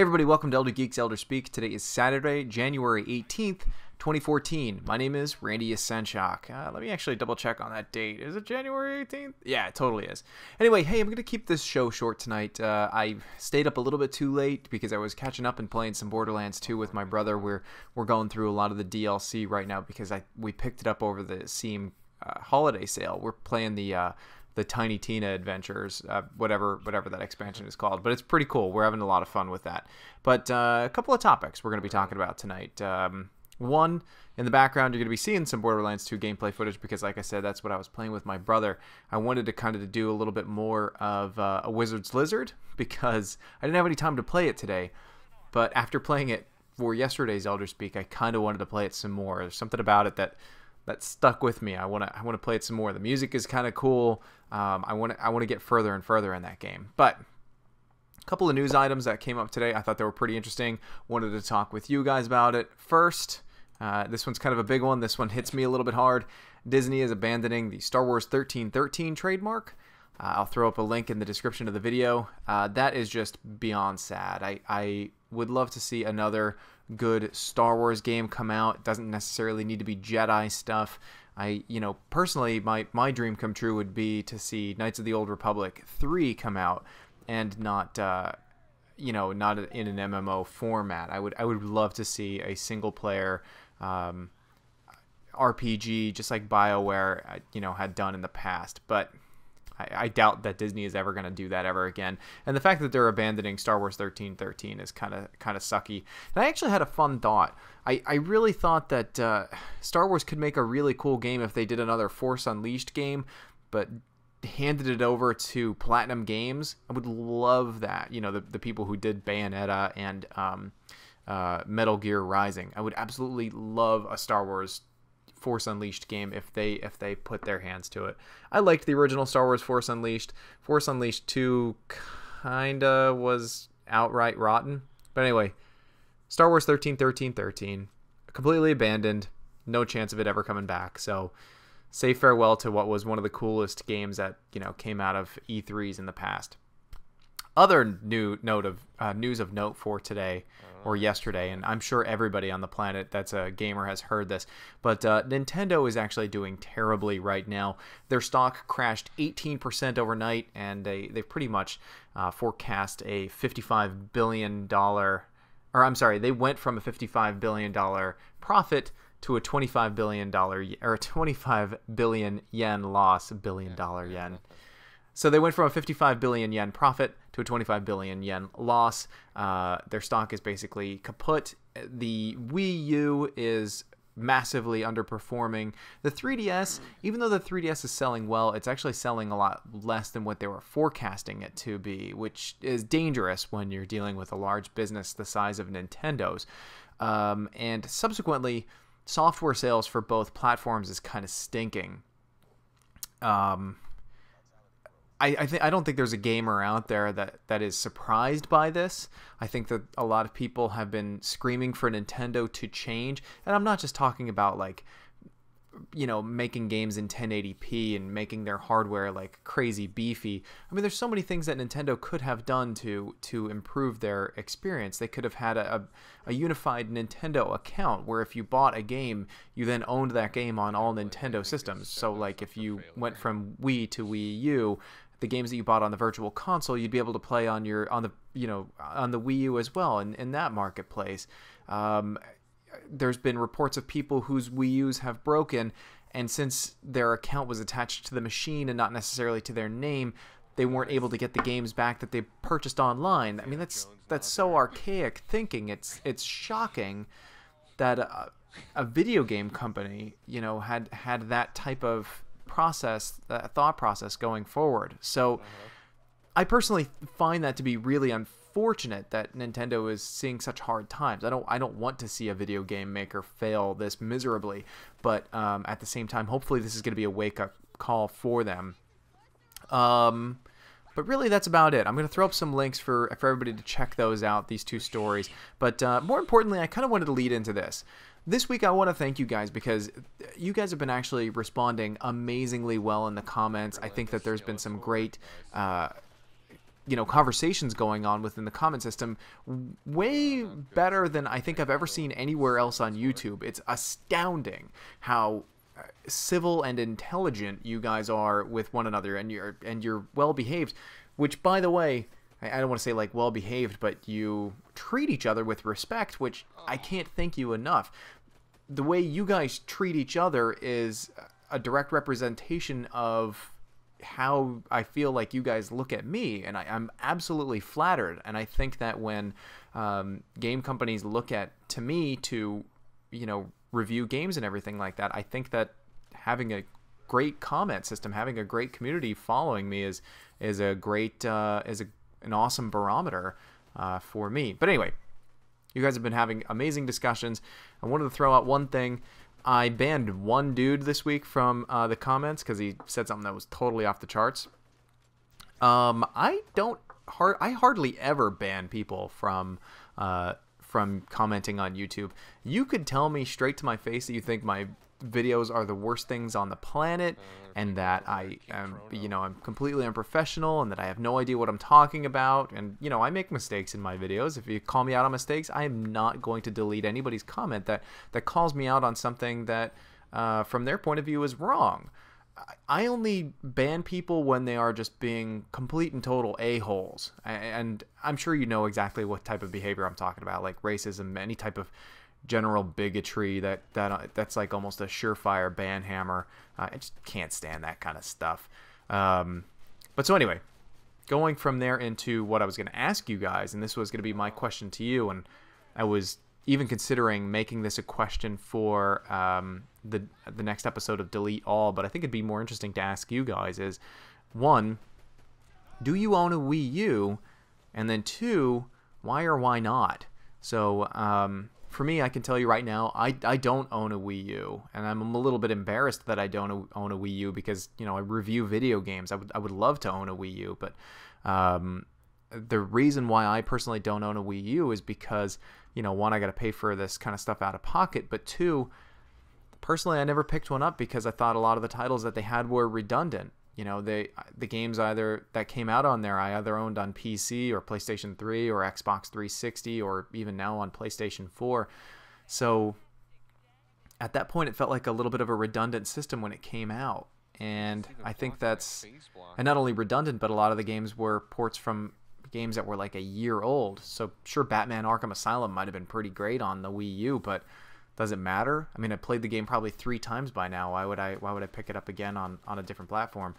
everybody, welcome to Elder Geeks Elder Speak. Today is Saturday, January 18th, 2014. My name is Randy Yasenchuk. Let me actually double check on that date. Is it January 18th? Yeah, it totally is. Anyway, hey, I'm going to keep this show short tonight. I stayed up a little bit too late because I was catching up and playing some Borderlands 2 with my brother. We're going through a lot of the DLC right now because we picked it up over the Steam holiday sale. We're playing the Tiny Tina Adventures, whatever that expansion is called. But it's pretty cool. We're having a lot of fun with that. But a couple of topics we're going to be talking about tonight. One, in the background, you're going to be seeing some Borderlands 2 gameplay footage because, like I said, that's what I was playing with my brother. I wanted to kind of do a little bit more of a Wizard's Lizard because I didn't have any time to play it today. But after playing it for yesterday's Elder Speak, I kind of wanted to play it some more. There's something about it that stuck with me. I want to play it some more. The music is kind of cool. I want to get further and further in that game. But a couple of news items that came up today, I thought they were pretty interesting. Wanted to talk with you guys about it. First, this one's kind of a big one. This one hits me a little bit hard. Disney is abandoning the Star Wars 1313 trademark. I'll throw up a link in the description of the video. That is just beyond sad. I would love to see another good Star Wars game come out. It doesn't necessarily need to be Jedi stuff. Personally, my dream come true would be to see Knights of the Old Republic 3 come out and not not in an MMO format. I would love to see a single player RPG just like BioWare had done in the past, but I doubt that Disney is ever going to do that ever again. And the fact that they're abandoning Star Wars 1313 is kind of sucky. And I actually had a fun thought. I really thought that Star Wars could make a really cool game if they did another Force Unleashed game, but handed it over to Platinum Games. I would love that. The people who did Bayonetta and Metal Gear Rising. I would absolutely love a Star Wars Force Unleashed game if they put their hands to it. I liked the original Star Wars Force Unleashed. Force Unleashed 2 kinda was outright rotten. But anyway, Star Wars 1313 completely abandoned. No chance of it ever coming back. So say farewell to what was one of the coolest games that came out of E3s in the past. Other news of note for today or yesterday, and I'm sure everybody on the planet that's a gamer has heard this, but Nintendo is actually doing terribly right now. Their stock crashed 18% overnight, and they pretty much forecast a $55 billion, they went from a $55 billion profit to a $25 billion or a 25 billion yen loss, $1 billion yen. So they went from a 55 billion yen profit to a 25 billion yen loss. Their stock is basically kaput. The Wii U is massively underperforming. The 3DS, even though the 3DS is selling well, it's actually selling a lot less than what they were forecasting it to be, which is dangerous when you're dealing with a large business the size of Nintendo's. And subsequently, software sales for both platforms is kind of stinking. I don't think there's a gamer out there that is surprised by this. I think that a lot of people have been screaming for Nintendo to change, and I'm not just talking about making games in 1080p and making their hardware like crazy beefy. I mean, there's so many things that Nintendo could have done to improve their experience. They could have had a unified Nintendo account where if you bought a game, you then owned that game on all Nintendo systems. So like if you went from Wii to Wii U, the games that you bought on the virtual console, you'd be able to play on the Wii U as well in that marketplace. There's been reports of people whose Wii U's have broken, and since their account was attached to the machine and not necessarily to their name, they weren't able to get the games back that they purchased online. I mean, that's so archaic thinking. It's shocking that a video game company had that type of thought process going forward. So I personally find that to be really unfortunate that Nintendo is seeing such hard times. I don't want to see a video game maker fail this miserably, but at the same time, hopefully this is going to be a wake-up call for them. But really, that's about it. I'm going to throw up some links for everybody to check those out, these two stories. But more importantly, I kind of wanted to lead into this. This week, I want to thank you guys because you guys have been actually responding amazingly well in the comments. I think that there's been some great conversations going on within the comment system, way better than I think I've ever seen anywhere else on YouTube. It's astounding how civil and intelligent you guys are with one another, and you're well behaved, which, by the way, I don't want to say like well behaved, but you treat each other with respect, which I can't thank you enough. The way you guys treat each other is a direct representation of how I feel like you guys look at me, and I'm absolutely flattered. And I think that when game companies look to me to review games and everything like that, I think that having a great comment system, having a great community following me is a great an awesome barometer for me. But anyway, you guys have been having amazing discussions. I wanted to throw out one thing. I banned one dude this week from the comments because he said something that was totally off the charts. I hardly ever ban people from commenting on YouTube. You could tell me straight to my face that you think my videos are the worst things on the planet, and that I am, I'm completely unprofessional, and that I have no idea what I'm talking about, and I make mistakes in my videos. If you call me out on mistakes, I am not going to delete anybody's comment that calls me out on something that from their point of view is wrong. I only ban people when they are just being complete and total a-holes, and I'm sure you know exactly what type of behavior I'm talking about, like racism, any type of general bigotry that's like almost a surefire ban hammer. I just can't stand that kind of stuff. But so anyway, going from there into what I was going to ask you guys, and this was going to be my question to you, and I was even considering making this a question for the next episode of Delete All, but I think it'd be more interesting to ask you guys is, one, do you own a Wii U? And then two, why or why not? So for me, I can tell you right now, I don't own a Wii U, and I'm a little bit embarrassed that I don't own a Wii U because, I review video games. I would love to own a Wii U, but the reason why I personally don't own a Wii U is because, one, I got to pay for this kind of stuff out of pocket, but two, personally, I never picked one up because I thought a lot of the titles that they had were redundant. The games either that came out on there, I either owned on PC or PlayStation 3 or Xbox 360 or even now on PlayStation 4. So at that point, it felt like a little bit of a redundant system when it came out. And I think that's, and not only redundant, but a lot of the games were ports from games that were like a year old. So sure, Batman Arkham Asylum might have been pretty great on the Wii U, but does it matter? I mean, I played the game probably 3 times by now. Why would I pick it up again on a different platform?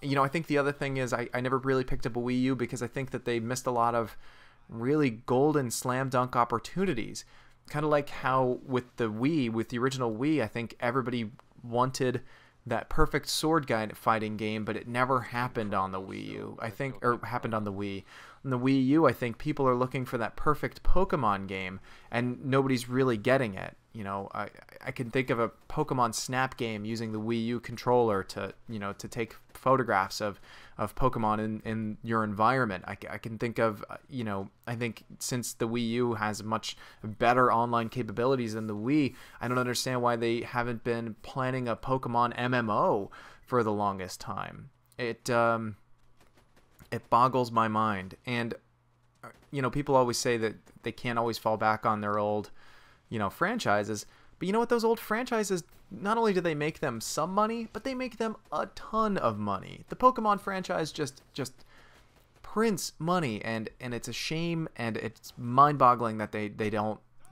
I think the other thing is I never really picked up a Wii U because I think that they missed a lot of really golden slam dunk opportunities. Kind of like how with the Wii, with the original Wii, I think everybody wanted that perfect sword guy fighting game, but it never happened on the Wii U. I think, or happened on the Wii. On the Wii U, I think people are looking for that perfect Pokemon game, and nobody's really getting it. I can think of a Pokemon Snap game using the Wii U controller to take photographs of Pokemon in your environment. I can think of, I think since the Wii U has much better online capabilities than the Wii, I don't understand why they haven't been planning a Pokemon MMO for the longest time. It boggles my mind. And, people always say that they can't always fall back on their old, franchises. But you know what? Those old franchises, not only do they make them some money, but they make them a ton of money. The Pokemon franchise just prints money, and it's a shame, and it's mind-boggling that they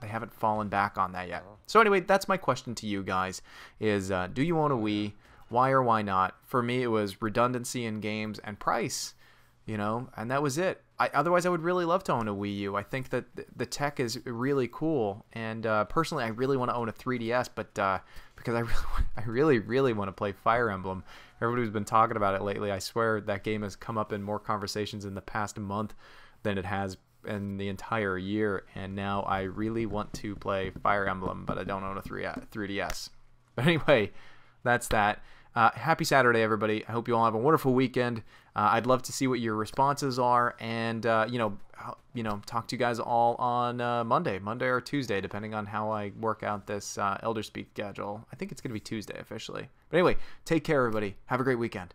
haven't fallen back on that yet. So anyway, that's my question to you guys is, do you own a Wii? Why or why not? For me, it was redundancy in games and price, and that was it. Otherwise, I would really love to own a Wii U. I think that the tech is really cool, and personally, I really want to own a 3DS, but because I really want to play Fire Emblem. Everybody's been talking about it lately. I swear that game has come up in more conversations in the past month than it has in the entire year, and now I really want to play Fire Emblem, but I don't own a 3DS. But anyway, that's that. Happy Saturday, everybody. I hope you all have a wonderful weekend. I'd love to see what your responses are, and talk to you guys all on Monday or Tuesday, depending on how I work out this Elder Speak schedule. I think it's going to be Tuesday officially. But anyway, take care, everybody. Have a great weekend.